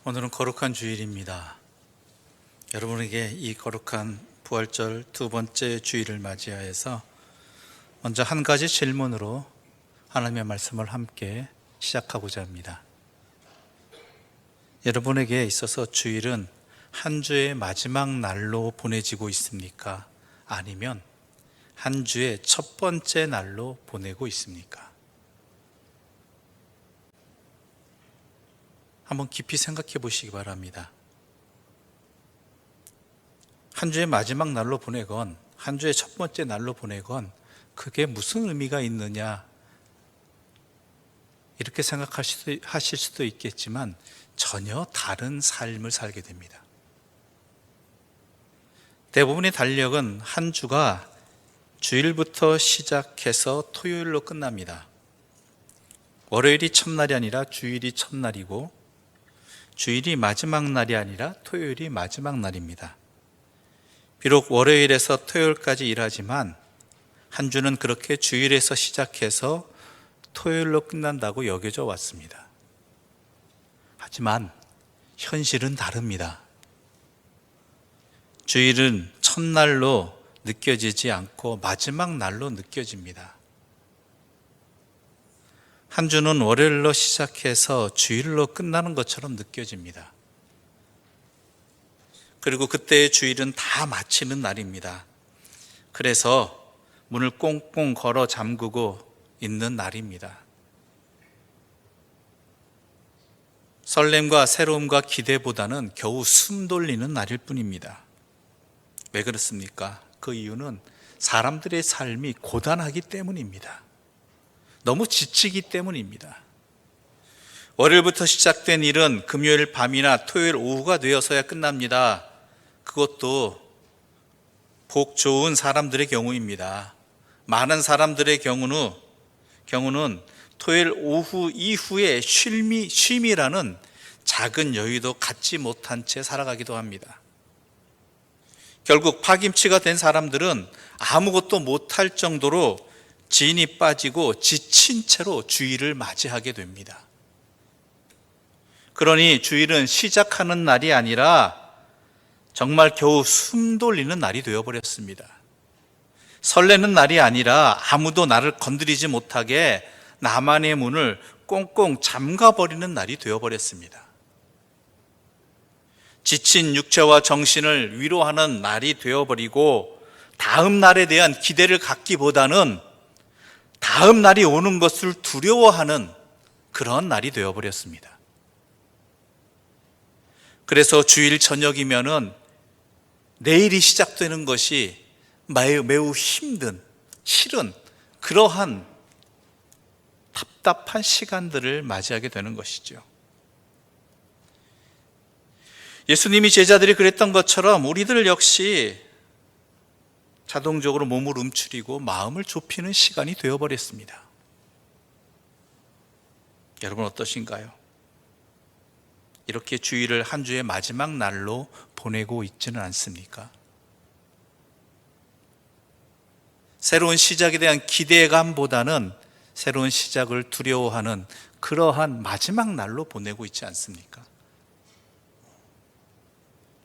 오늘은 거룩한 주일입니다. 여러분에게 이 거룩한 부활절 두 번째 주일을 맞이하여서 먼저 한 가지 질문으로 하나님의 말씀을 함께 시작하고자 합니다. 여러분에게 있어서 주일은 한 주의 마지막 날로 보내지고 있습니까? 아니면 한 주의 첫 번째 날로 보내고 있습니까? 한번 깊이 생각해 보시기 바랍니다. 한 주의 마지막 날로 보내건 한 주의 첫 번째 날로 보내건 그게 무슨 의미가 있느냐 이렇게 생각하실 수도 있겠지만 전혀 다른 삶을 살게 됩니다. 대부분의 달력은 한 주가 주일부터 시작해서 토요일로 끝납니다. 월요일이 첫날이 아니라 주일이 첫날이고 주일이 마지막 날이 아니라 토요일이 마지막 날입니다. 비록 월요일에서 토요일까지 일하지만 한 주는 그렇게 주일에서 시작해서 토요일로 끝난다고 여겨져 왔습니다. 하지만 현실은 다릅니다. 주일은 첫날로 느껴지지 않고 마지막 날로 느껴집니다. 한 주는 월요일로 시작해서 주일로 끝나는 것처럼 느껴집니다. 그리고 그때의 주일은 다 마치는 날입니다. 그래서 문을 꽁꽁 걸어 잠그고 있는 날입니다. 설렘과 새로움과 기대보다는 겨우 숨 돌리는 날일 뿐입니다. 왜 그렇습니까? 그 이유는 사람들의 삶이 고단하기 때문입니다. 너무 지치기 때문입니다. 월요일부터 시작된 일은 금요일 밤이나 토요일 오후가 되어서야 끝납니다. 그것도 복 좋은 사람들의 경우입니다. 많은 사람들의 경우는 토요일 오후 이후에 쉼이라는 작은 여유도 갖지 못한 채 살아가기도 합니다. 결국 파김치가 된 사람들은 아무것도 못할 정도로 진이 빠지고 지친 채로 주일을 맞이하게 됩니다. 그러니 주일은 시작하는 날이 아니라 정말 겨우 숨 돌리는 날이 되어버렸습니다. 설레는 날이 아니라 아무도 나를 건드리지 못하게 나만의 문을 꽁꽁 잠가버리는 날이 되어버렸습니다. 지친 육체와 정신을 위로하는 날이 되어버리고 다음 날에 대한 기대를 갖기보다는 다음 날이 오는 것을 두려워하는 그런 날이 되어버렸습니다. 그래서 주일 저녁이면은 내일이 시작되는 것이 매우 힘든, 싫은 그러한 답답한 시간들을 맞이하게 되는 것이죠. 예수님이 제자들이 그랬던 것처럼 우리들 역시 자동적으로 몸을 움츠리고 마음을 좁히는 시간이 되어버렸습니다. 여러분 어떠신가요? 이렇게 주일을 한 주의 마지막 날로 보내고 있지는 않습니까? 새로운 시작에 대한 기대감보다는 새로운 시작을 두려워하는 그러한 마지막 날로 보내고 있지 않습니까?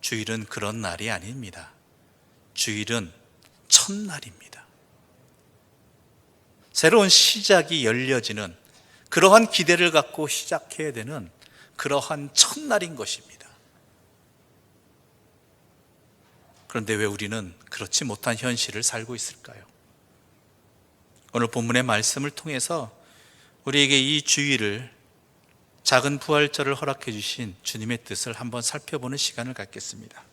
주일은 그런 날이 아닙니다. 주일은 첫날입니다. 새로운 시작이 열려지는 그러한 기대를 갖고 시작해야 되는 그러한 첫날인 것입니다. 그런데 왜 우리는 그렇지 못한 현실을 살고 있을까요? 오늘 본문의 말씀을 통해서 우리에게 이 주일을 작은 부활절을 허락해 주신 주님의 뜻을 한번 살펴보는 시간을 갖겠습니다.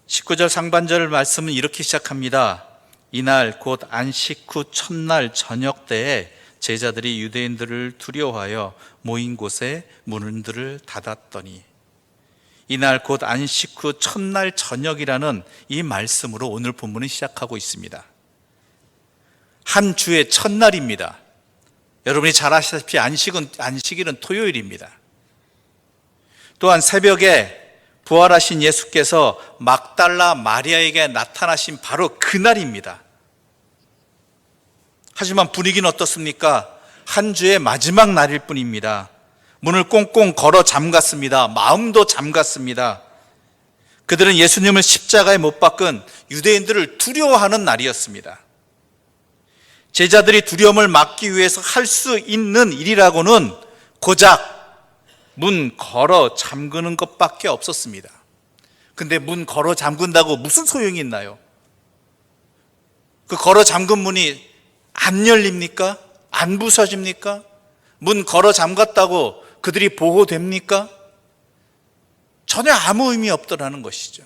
19절 상반절 말씀은 이렇게 시작합니다. 이날 곧 안식 후 첫날 저녁 때에 제자들이 유대인들을 두려워하여 모인 곳에 문들을 닫았더니, 이날 곧 안식 후 첫날 저녁이라는 이 말씀으로 오늘 본문은 시작하고 있습니다. 한 주의 첫날입니다. 여러분이 잘 아시다시피 안식일은 토요일입니다. 또한 새벽에 부활하신 예수께서 막달라 마리아에게 나타나신 바로 그날입니다. 하지만 분위기는 어떻습니까? 한 주의 마지막 날일 뿐입니다. 문을 꽁꽁 걸어 잠갔습니다. 마음도 잠갔습니다. 그들은 예수님을 십자가에 못 박은 유대인들을 두려워하는 날이었습니다. 제자들이 두려움을 막기 위해서 할 수 있는 일이라고는 고작 문 걸어 잠그는 것밖에 없었습니다. 근데 문 걸어 잠근다고 무슨 소용이 있나요? 그 걸어 잠근 문이 안 열립니까? 안 부서집니까? 문 걸어 잠갔다고 그들이 보호됩니까? 전혀 아무 의미 없더라는 것이죠.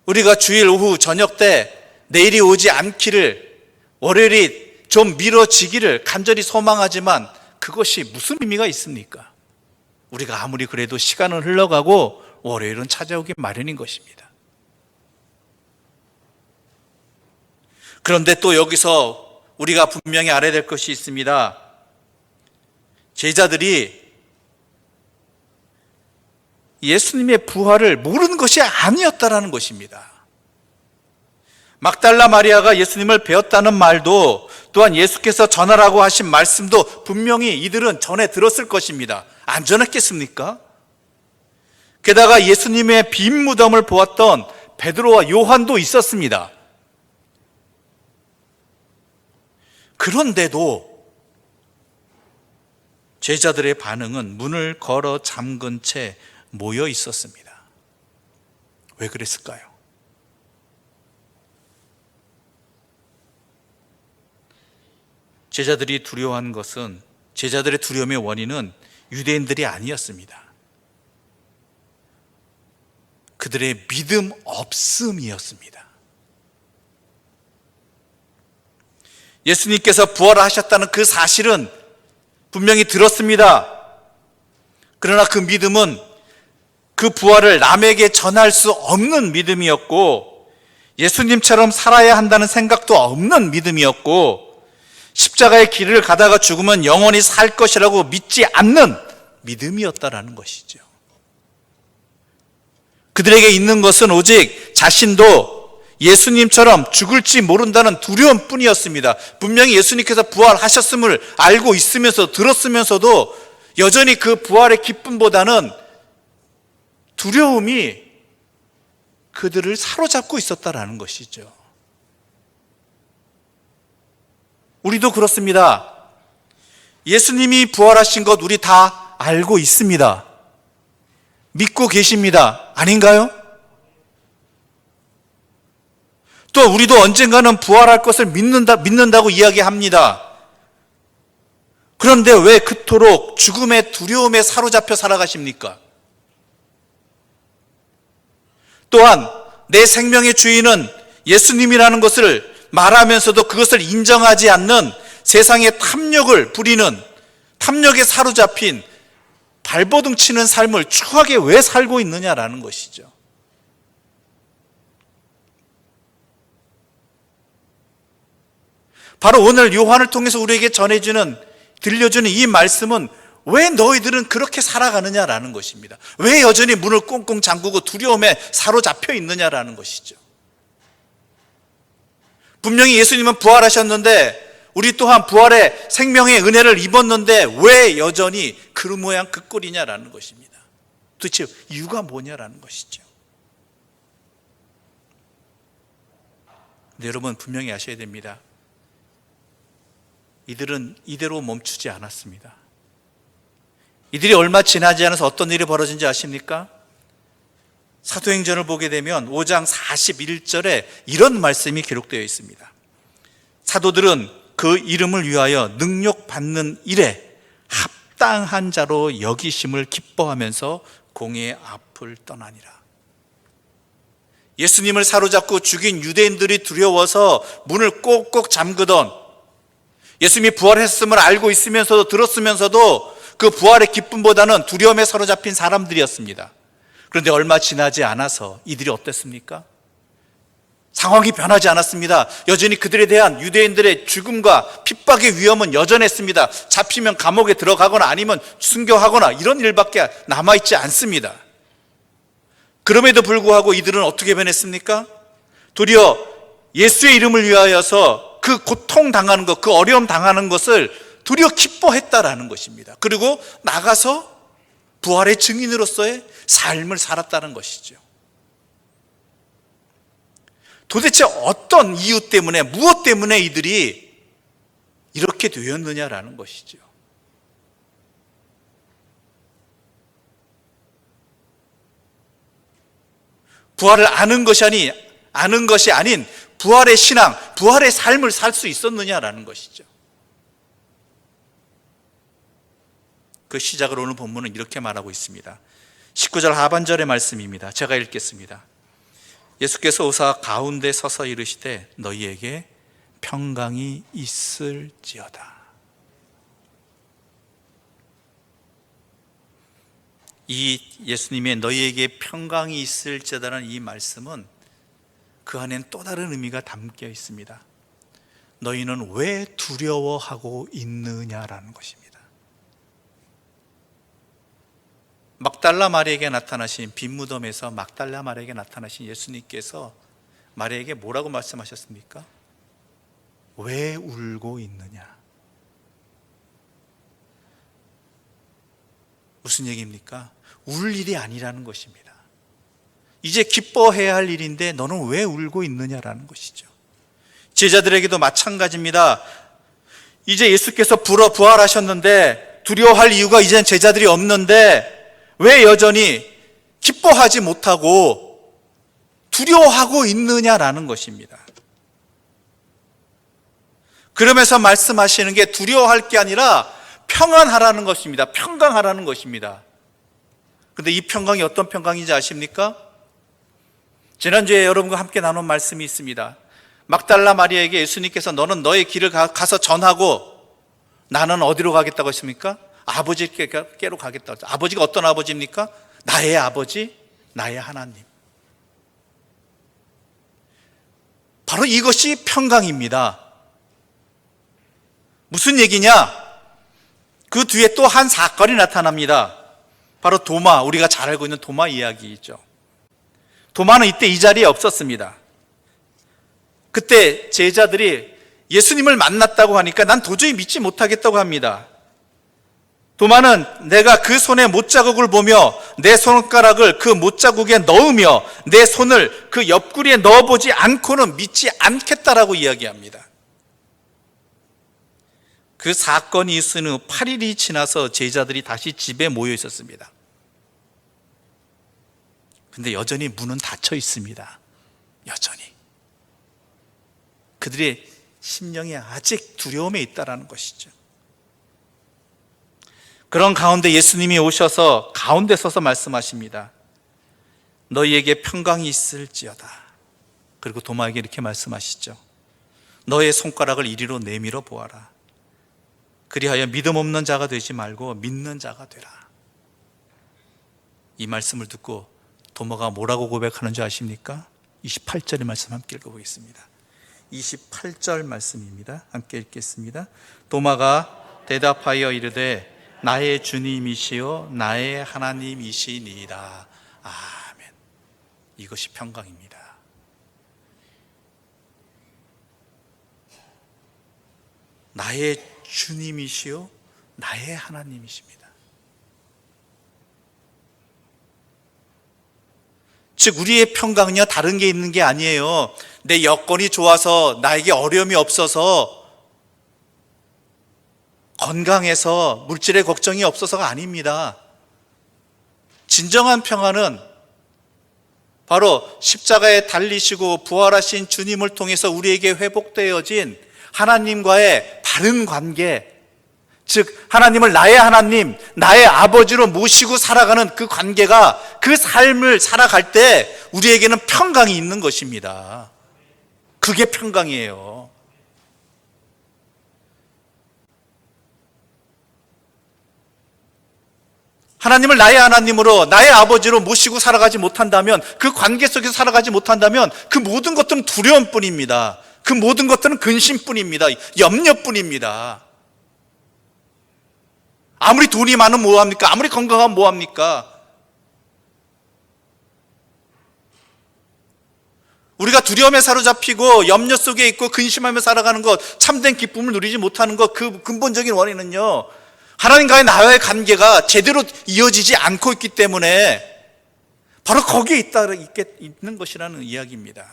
우리가 주일 오후 저녁 때 내일이 오지 않기를, 월요일이 좀 미뤄지기를 간절히 소망하지만 그것이 무슨 의미가 있습니까? 우리가 아무리 그래도 시간은 흘러가고 월요일은 찾아오기 마련인 것입니다. 그런데 또 여기서 우리가 분명히 알아야 될 것이 있습니다. 제자들이 예수님의 부활을 모르는 것이 아니었다라는 것입니다. 막달라 마리아가 예수님을 배웠다는 말도, 또한 예수께서 전하라고 하신 말씀도 분명히 이들은 전에 들었을 것입니다. 안 전했겠습니까? 게다가 예수님의 빈 무덤을 보았던 베드로와 요한도 있었습니다. 그런데도 제자들의 반응은 문을 걸어 잠근 채 모여 있었습니다. 왜 그랬을까요? 제자들이 두려워한 것은, 제자들의 두려움의 원인은 유대인들이 아니었습니다. 그들의 믿음 없음이었습니다. 예수님께서 부활하셨다는 그 사실은 분명히 들었습니다. 그러나 그 믿음은 그 부활을 남에게 전할 수 없는 믿음이었고, 예수님처럼 살아야 한다는 생각도 없는 믿음이었고, 십자가의 길을 가다가 죽으면 영원히 살 것이라고 믿지 않는 믿음이었다라는 것이죠. 그들에게 있는 것은 오직 자신도 예수님처럼 죽을지 모른다는 두려움뿐이었습니다. 분명히 예수님께서 부활하셨음을 알고 있으면서 들었으면서도 여전히 그 부활의 기쁨보다는 두려움이 그들을 사로잡고 있었다라는 것이죠. 우리도 그렇습니다. 예수님이 부활하신 것 우리 다 알고 있습니다. 믿고 계십니다. 아닌가요? 또 우리도 언젠가는 부활할 것을 믿는다고 이야기합니다. 그런데 왜 그토록 죽음의 두려움에 사로잡혀 살아가십니까? 또한 내 생명의 주인은 예수님이라는 것을 말하면서도 그것을 인정하지 않는 세상의 탐욕을 부리는, 탐욕에 사로잡힌 발버둥 치는 삶을 추하게 왜 살고 있느냐라는 것이죠. 바로 오늘 요한을 통해서 우리에게 들려주는 이 말씀은 왜 너희들은 그렇게 살아가느냐라는 것입니다. 왜 여전히 문을 꽁꽁 잠그고 두려움에 사로잡혀 있느냐라는 것이죠. 분명히 예수님은 부활하셨는데, 우리 또한 부활의 생명의 은혜를 입었는데 왜 여전히 그 모양 그 꼴이냐라는 것입니다. 도대체 이유가 뭐냐라는 것이죠. 근데 여러분 분명히 아셔야 됩니다. 이들은 이대로 멈추지 않았습니다. 이들이 얼마 지나지 않아서 어떤 일이 벌어진지 아십니까? 사도행전을 보게 되면 5장 41절에 이런 말씀이 기록되어 있습니다. 사도들은 그 이름을 위하여 능력받는 일에 합당한 자로 여기심을 기뻐하면서 공의 앞을 떠나니라. 예수님을 사로잡고 죽인 유대인들이 두려워서 문을 꼭꼭 잠그던, 예수님이 부활했음을 알고 있으면서도 들었으면서도 그 부활의 기쁨보다는 두려움에 사로잡힌 사람들이었습니다. 그런데 얼마 지나지 않아서 이들이 어땠습니까? 상황이 변하지 않았습니다. 여전히 그들에 대한 유대인들의 죽음과 핍박의 위험은 여전했습니다. 잡히면 감옥에 들어가거나 아니면 순교하거나 이런 일밖에 남아있지 않습니다. 그럼에도 불구하고 이들은 어떻게 변했습니까? 도리어 예수의 이름을 위하여서 그 고통 당하는 것, 그 어려움 당하는 것을 도리어 기뻐했다라는 것입니다. 그리고 나가서 부활의 증인으로서의 삶을 살았다는 것이죠. 도대체 어떤 이유 때문에, 무엇 때문에 이들이 이렇게 되었느냐라는 것이죠. 부활을 아는 것이 아닌 부활의 신앙, 부활의 삶을 살 수 있었느냐라는 것이죠. 그 시작을 오늘 본문은 이렇게 말하고 있습니다. 19절 하반절의 말씀입니다. 제가 읽겠습니다. 예수께서 오사 가운데 서서 이르시되 너희에게 평강이 있을지어다. 이 예수님의 너희에게 평강이 있을지어다라는 이 말씀은 그 안엔 또 다른 의미가 담겨 있습니다. 너희는 왜 두려워하고 있느냐라는 것입니다. 막달라 마리에게 나타나신 빈 무덤에서 막달라 마리에게 나타나신 예수님께서 마리에게 뭐라고 말씀하셨습니까? 왜 울고 있느냐? 무슨 얘기입니까? 울 일이 아니라는 것입니다. 이제 기뻐해야 할 일인데 너는 왜 울고 있느냐라는 것이죠. 제자들에게도 마찬가지입니다. 이제 예수께서 부활하셨는데 두려워할 이유가 이제는 제자들이 없는데 왜 여전히 기뻐하지 못하고 두려워하고 있느냐라는 것입니다. 그러면서 말씀하시는 게 두려워할 게 아니라 평안하라는 것입니다. 평강하라는 것입니다. 그런데 이 평강이 어떤 평강인지 아십니까? 지난주에 여러분과 함께 나눈 말씀이 있습니다. 막달라 마리아에게 예수님께서 너는 너의 길을 가서 전하고 나는 어디로 가겠다고 했습니까? 아버지께로 가겠다고 했죠. 아버지가 어떤 아버지입니까? 나의 아버지, 나의 하나님. 바로 이것이 평강입니다. 무슨 얘기냐? 그 뒤에 또 한 사건이 나타납니다. 바로 도마, 우리가 잘 알고 있는 도마 이야기이죠. 도마는 이때 이 자리에 없었습니다. 그때 제자들이 예수님을 만났다고 하니까 난 도저히 믿지 못하겠다고 합니다. 도마는 내가 그 손의 못자국을 보며 내 손가락을 그 못자국에 넣으며 내 손을 그 옆구리에 넣어보지 않고는 믿지 않겠다라고 이야기합니다. 그 사건이 있은 후 8일이 지나서 제자들이 다시 집에 모여 있었습니다. 근데 여전히 문은 닫혀 있습니다. 여전히. 그들의 심령이 아직 두려움에 있다라는 것이죠. 그런 가운데 예수님이 오셔서 가운데 서서 말씀하십니다. 너희에게 평강이 있을지어다. 그리고 도마에게 이렇게 말씀하시죠. 너의 손가락을 이리로 내밀어 보아라. 그리하여 믿음 없는 자가 되지 말고 믿는 자가 되라. 이 말씀을 듣고 도마가 뭐라고 고백하는 줄 아십니까? 28절의 말씀 함께 읽어보겠습니다. 28절 말씀입니다. 함께 읽겠습니다. 도마가 대답하여 이르되 나의 주님이시요 나의 하나님이시니이다. 아멘. 이것이 평강입니다. 나의 주님이시요 나의 하나님이십니다. 즉 우리의 평강은요 다른 게 있는 게 아니에요. 내 여건이 좋아서 나에게 어려움이 없어서 건강해서 물질의 걱정이 없어서가 아닙니다. 진정한 평안은 바로 십자가에 달리시고 부활하신 주님을 통해서 우리에게 회복되어진 하나님과의 바른 관계, 즉 하나님을 나의 하나님, 나의 아버지로 모시고 살아가는 그 관계가, 그 삶을 살아갈 때 우리에게는 평강이 있는 것입니다. 그게 평강이에요. 하나님을 나의 하나님으로, 나의 아버지로 모시고 살아가지 못한다면, 그 관계 속에서 살아가지 못한다면 그 모든 것들은 두려움뿐입니다. 그 모든 것들은 근심뿐입니다. 염려뿐입니다. 아무리 돈이 많으면 뭐합니까? 아무리 건강하면 뭐합니까? 우리가 두려움에 사로잡히고 염려 속에 있고 근심하며 살아가는 것, 참된 기쁨을 누리지 못하는 것, 그 근본적인 원인은요, 하나님과의 나와의 관계가 제대로 이어지지 않고 있기 때문에 바로 거기에 있는 것이라는 이야기입니다.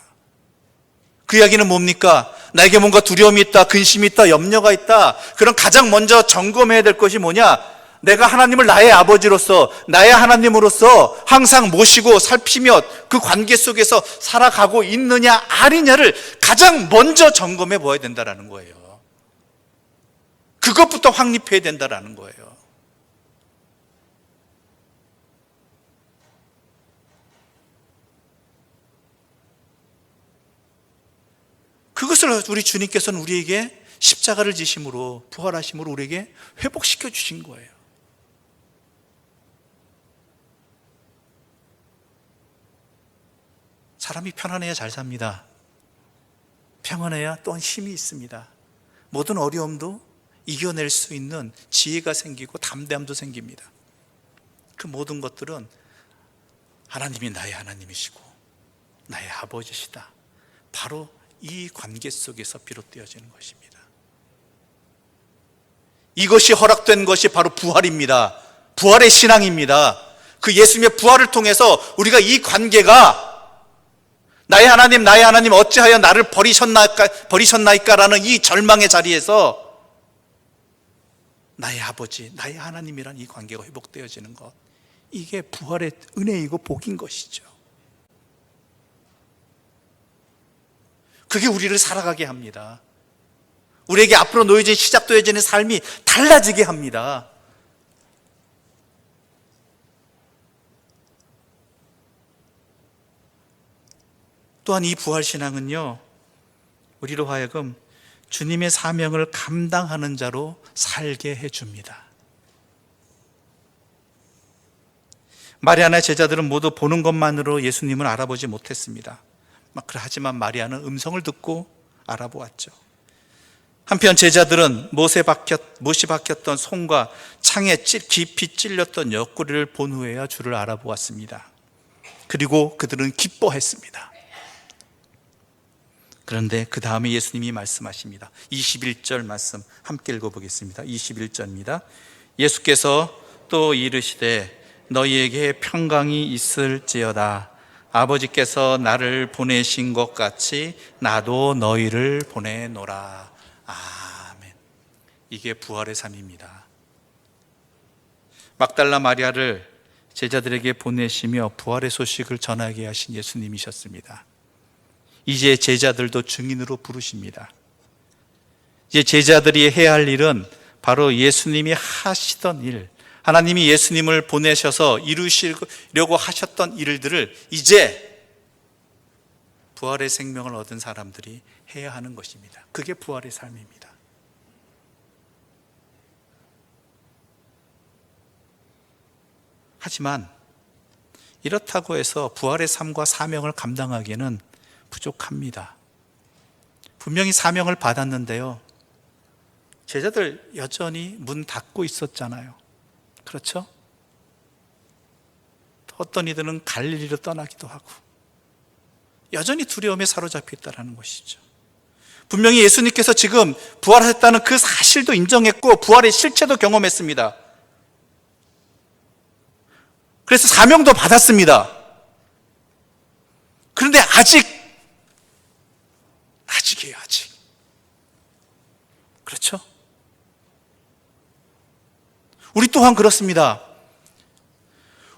그 이야기는 뭡니까? 나에게 뭔가 두려움이 있다, 근심이 있다, 염려가 있다. 그럼 가장 먼저 점검해야 될 것이 뭐냐? 내가 하나님을 나의 아버지로서, 나의 하나님으로서 항상 모시고 살피며 그 관계 속에서 살아가고 있느냐 아니냐를 가장 먼저 점검해 보아야 된다는 거예요. 그것부터 확립해야 된다는 거예요. 그것을 우리 주님께서는 우리에게 십자가를 지심으로, 부활하심으로 우리에게 회복시켜 주신 거예요. 사람이 편안해야 잘 삽니다. 평안해야 또한 힘이 있습니다. 모든 어려움도 이겨낼 수 있는 지혜가 생기고 담대함도 생깁니다. 그 모든 것들은 하나님이 나의 하나님이시고 나의 아버지시다, 바로 이 관계 속에서 비롯되어지는 것입니다. 이것이 허락된 것이 바로 부활입니다. 부활의 신앙입니다. 그 예수님의 부활을 통해서 우리가 이 관계가 나의 하나님 어찌하여 나를 버리셨나이까라는 이 절망의 자리에서 나의 아버지, 나의 하나님이란 이 관계가 회복되어지는 것, 이게 부활의 은혜이고 복인 것이죠. 그게 우리를 살아가게 합니다. 우리에게 앞으로 놓여진, 시작되어지는 삶이 달라지게 합니다. 또한 이 부활신앙은요, 우리로 하여금 주님의 사명을 감당하는 자로 살게 해줍니다. 마리아나 제자들은 모두 보는 것만으로 예수님을 알아보지 못했습니다. 하지만 마리아는 음성을 듣고 알아보았죠. 한편 제자들은 못이 박혔던 손과 창에 깊이 찔렸던 옆구리를 본 후에야 주를 알아보았습니다. 그리고 그들은 기뻐했습니다. 그런데 그 다음에 예수님이 말씀하십니다. 21절 말씀 함께 읽어보겠습니다. 21절입니다. 예수께서 또 이르시되 너희에게 평강이 있을지어다. 아버지께서 나를 보내신 것 같이 나도 너희를 보내노라. 아멘. 이게 부활의 삶입니다. 막달라 마리아를 제자들에게 보내시며 부활의 소식을 전하게 하신 예수님이셨습니다. 이제 제자들도 증인으로 부르십니다. 이제 제자들이 해야 할 일은 바로 예수님이 하시던 일, 하나님이 예수님을 보내셔서 이루시려고 하셨던 일들을 이제 부활의 생명을 얻은 사람들이 해야 하는 것입니다. 그게 부활의 삶입니다. 하지만 이렇다고 해서 부활의 삶과 사명을 감당하기에는 부족합니다. 분명히 사명을 받았는데요, 제자들 여전히 문 닫고 있었잖아요. 그렇죠? 어떤 이들은 갈릴리로 떠나기도 하고 여전히 두려움에 사로잡혀 있다는 것이죠. 분명히 예수님께서 지금 부활하셨다는 그 사실도 인정했고 부활의 실체도 경험했습니다. 그래서 사명도 받았습니다. 그런데 아직이에요, 아직. 그렇죠? 우리 또한 그렇습니다.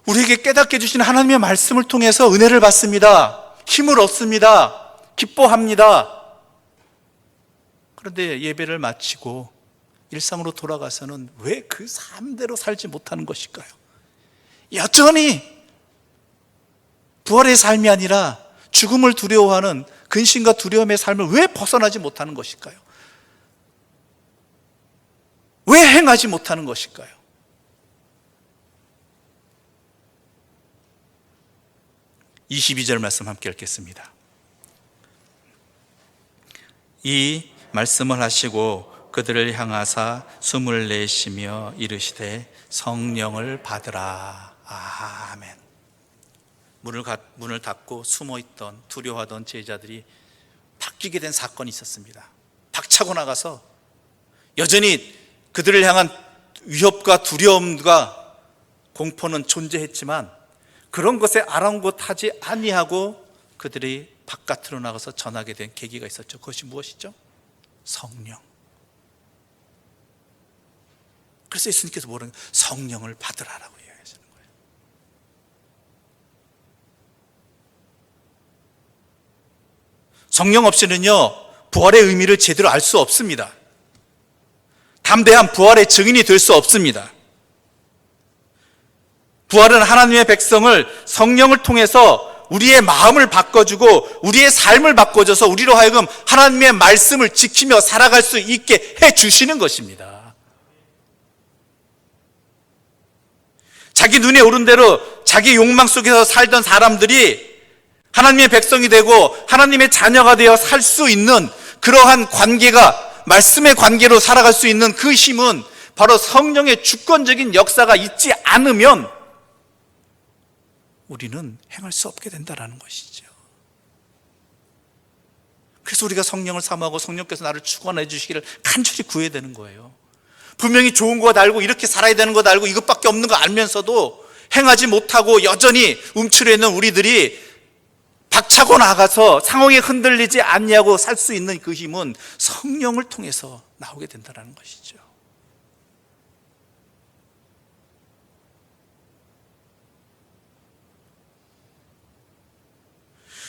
우리에게 깨닫게 해주신 하나님의 말씀을 통해서 은혜를 받습니다. 힘을 얻습니다. 기뻐합니다. 그런데 예배를 마치고 일상으로 돌아가서는 왜 그 삶대로 살지 못하는 것일까요? 여전히 부활의 삶이 아니라 죽음을 두려워하는 근심과 두려움의 삶을 왜 벗어나지 못하는 것일까요? 왜 행하지 못하는 것일까요? (22절) 말씀 함께 읽겠습니다. 이 말씀을 하시고 그들을 향하사 숨을 내쉬며 이르시되 성령을 받으라. 아멘. 문을 닫고 숨어있던 두려워하던 제자들이 바뀌게 된 사건이 있었습니다. 박차고 나가서 여전히 그들을 향한 위협과 두려움과 공포는 존재했지만 그런 것에 아랑곳하지 아니하고 그들이 바깥으로 나가서 전하게 된 계기가 있었죠. 그것이 무엇이죠? 성령. 그래서 예수님께서 뭐라는 거예요? 성령을 받으라라고 이야기하시는 거예요. 성령 없이는요, 부활의 의미를 제대로 알 수 없습니다. 담대한 부활의 증인이 될 수 없습니다. 부활은 하나님의 백성을 성령을 통해서 우리의 마음을 바꿔주고 우리의 삶을 바꿔줘서 우리로 하여금 하나님의 말씀을 지키며 살아갈 수 있게 해주시는 것입니다. 자기 눈에 오른 대로 자기 욕망 속에서 살던 사람들이 하나님의 백성이 되고 하나님의 자녀가 되어 살 수 있는 그러한 관계가 말씀의 관계로 살아갈 수 있는 그 힘은 바로 성령의 주권적인 역사가 있지 않으면 우리는 행할 수 없게 된다는 것이죠. 그래서 우리가 성령을 사모하고 성령께서 나를 축원해 주시기를 간절히 구해야 되는 거예요. 분명히 좋은 것 알고 이렇게 살아야 되는 것 알고 이것밖에 없는 거 알면서도 행하지 못하고 여전히 움츠려 있는 우리들이 박차고 나가서 상황에 흔들리지 않냐고 살 수 있는 그 힘은 성령을 통해서 나오게 된다는 것이죠.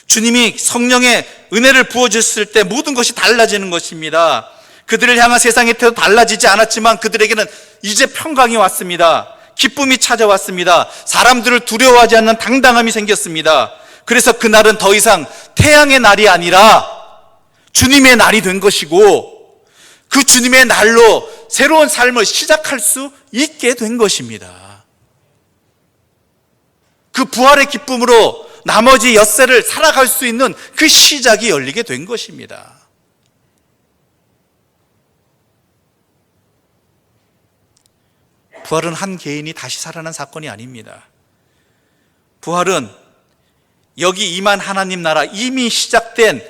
주님이 성령의 은혜를 부어주셨을 때 모든 것이 달라지는 것입니다. 그들을 향한 세상의 태도 달라지지 않았지만 그들에게는 이제 평강이 왔습니다. 기쁨이 찾아왔습니다. 사람들을 두려워하지 않는 당당함이 생겼습니다. 그래서 그날은 더 이상 태양의 날이 아니라 주님의 날이 된 것이고 그 주님의 날로 새로운 삶을 시작할 수 있게 된 것입니다. 그 부활의 기쁨으로 나머지 엿새를 살아갈 수 있는 그 시작이 열리게 된 것입니다. 부활은 한 개인이 다시 살아난 사건이 아닙니다. 부활은 여기 임한 하나님 나라, 이미 시작된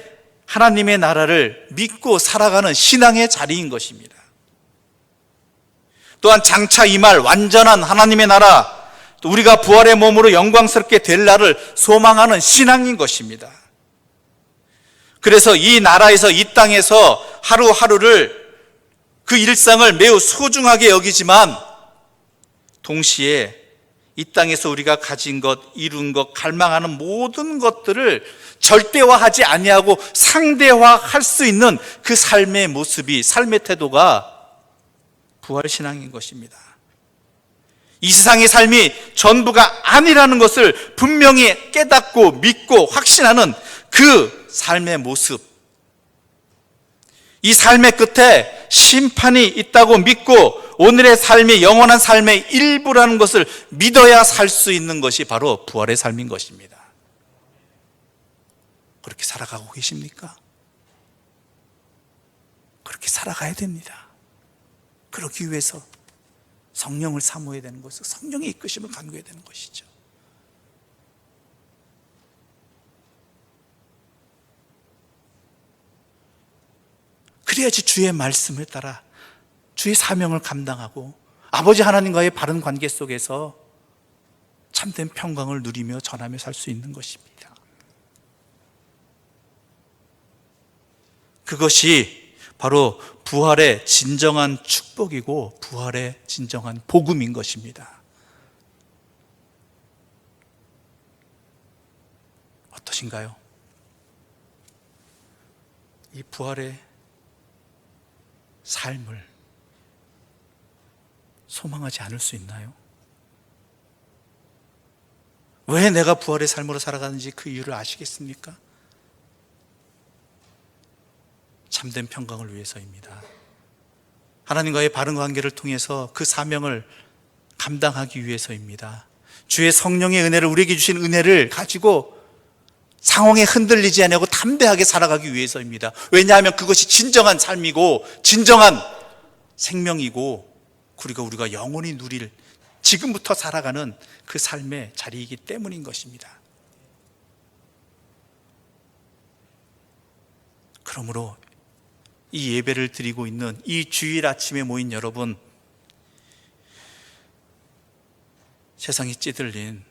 하나님의 나라를 믿고 살아가는 신앙의 자리인 것입니다. 또한 장차 임할 완전한 하나님의 나라, 또 우리가 부활의 몸으로 영광스럽게 될 날을 소망하는 신앙인 것입니다. 그래서 이 나라에서, 이 땅에서 하루하루를, 그 일상을 매우 소중하게 여기지만 동시에 이 땅에서 우리가 가진 것, 이룬 것, 갈망하는 모든 것들을 절대화하지 아니하고 상대화할 수 있는 그 삶의 모습이, 삶의 태도가 부활신앙인 것입니다. 이 세상의 삶이 전부가 아니라는 것을 분명히 깨닫고 믿고 확신하는 그 삶의 모습, 이 삶의 끝에 심판이 있다고 믿고 오늘의 삶이 영원한 삶의 일부라는 것을 믿어야 살 수 있는 것이 바로 부활의 삶인 것입니다. 그렇게 살아가고 계십니까? 그렇게 살아가야 됩니다. 그러기 위해서 성령을 사모해야 되는 것이고 성령의 이끄심을 간구해야 되는 것이죠. 그래야지 주의 말씀을 따라 주의 사명을 감당하고 아버지 하나님과의 바른 관계 속에서 참된 평강을 누리며 전하며 살 수 있는 것입니다. 그것이 바로 부활의 진정한 축복이고 부활의 진정한 복음인 것입니다. 어떠신가요? 이 부활의 삶을 소망하지 않을 수 있나요? 왜 내가 부활의 삶으로 살아가는지 그 이유를 아시겠습니까? 참된 평강을 위해서입니다. 하나님과의 바른 관계를 통해서 그 사명을 감당하기 위해서입니다. 주의 성령의 은혜를, 우리에게 주신 은혜를 가지고 상황에 흔들리지 않고 담대하게 살아가기 위해서입니다. 왜냐하면 그것이 진정한 삶이고 진정한 생명이고 우리가 영원히 누릴, 지금부터 살아가는 그 삶의 자리이기 때문인 것입니다. 그러므로 이 예배를 드리고 있는 이 주일 아침에 모인 여러분, 세상이 찌들린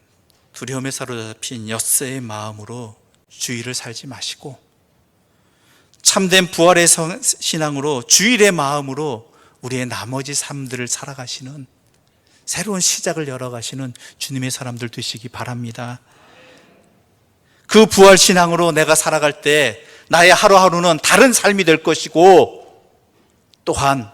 두려움에 사로잡힌 엿새의 마음으로 주일을 살지 마시고 참된 부활의 신앙으로 주일의 마음으로 우리의 나머지 삶들을 살아가시는 새로운 시작을 열어가시는 주님의 사람들 되시기 바랍니다. 그 부활 신앙으로 내가 살아갈 때 나의 하루하루는 다른 삶이 될 것이고, 또한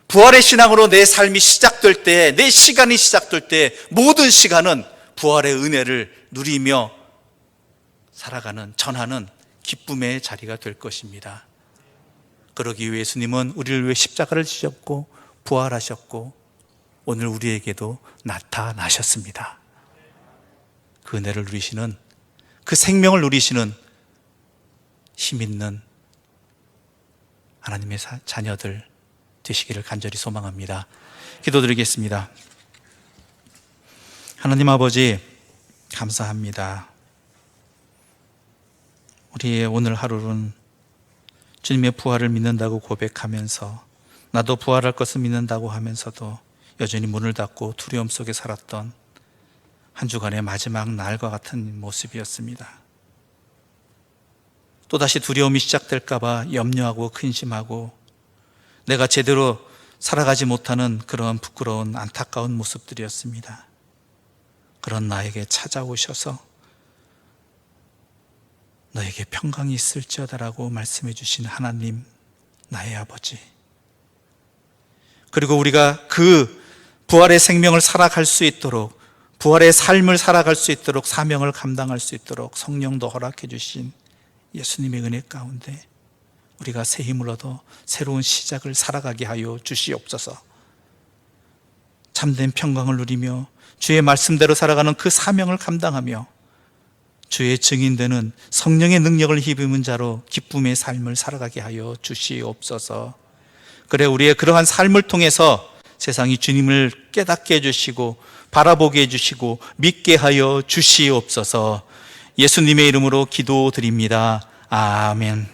부활의 신앙으로 내 삶이 시작될 때, 내 시간이 시작될 때 모든 시간은 부활의 은혜를 누리며 살아가는, 전하는 기쁨의 자리가 될 것입니다. 그러기 위해 예수님은 우리를 위해 십자가를 지셨고 부활하셨고 오늘 우리에게도 나타나셨습니다. 그 은혜를 누리시는, 그 생명을 누리시는 힘있는 하나님의 자녀들 되시기를 간절히 소망합니다. 기도드리겠습니다. 하나님 아버지, 감사합니다. 우리의 오늘 하루는 주님의 부활을 믿는다고 고백하면서, 나도 부활할 것을 믿는다고 하면서도 여전히 문을 닫고 두려움 속에 살았던 한 주간의 마지막 날과 같은 모습이었습니다. 또다시 두려움이 시작될까 봐 염려하고 근심하고 내가 제대로 살아가지 못하는 그런 부끄러운 안타까운 모습들이었습니다. 그런 나에게 찾아오셔서 너에게 평강이 있을지어다라고 말씀해 주신 하나님, 나의 아버지, 그리고 우리가 그 부활의 생명을 살아갈 수 있도록, 부활의 삶을 살아갈 수 있도록, 사명을 감당할 수 있도록 성령도 허락해 주신 예수님의 은혜 가운데 우리가 새 힘을 얻어 새로운 시작을 살아가게 하여 주시옵소서. 참된 평강을 누리며 주의 말씀대로 살아가는 그 사명을 감당하며 주의 증인되는 성령의 능력을 힘입은 자로 기쁨의 삶을 살아가게 하여 주시옵소서. 그래, 우리의 그러한 삶을 통해서 세상이 주님을 깨닫게 해주시고 바라보게 해주시고 믿게 하여 주시옵소서. 예수님의 이름으로 기도드립니다. 아멘.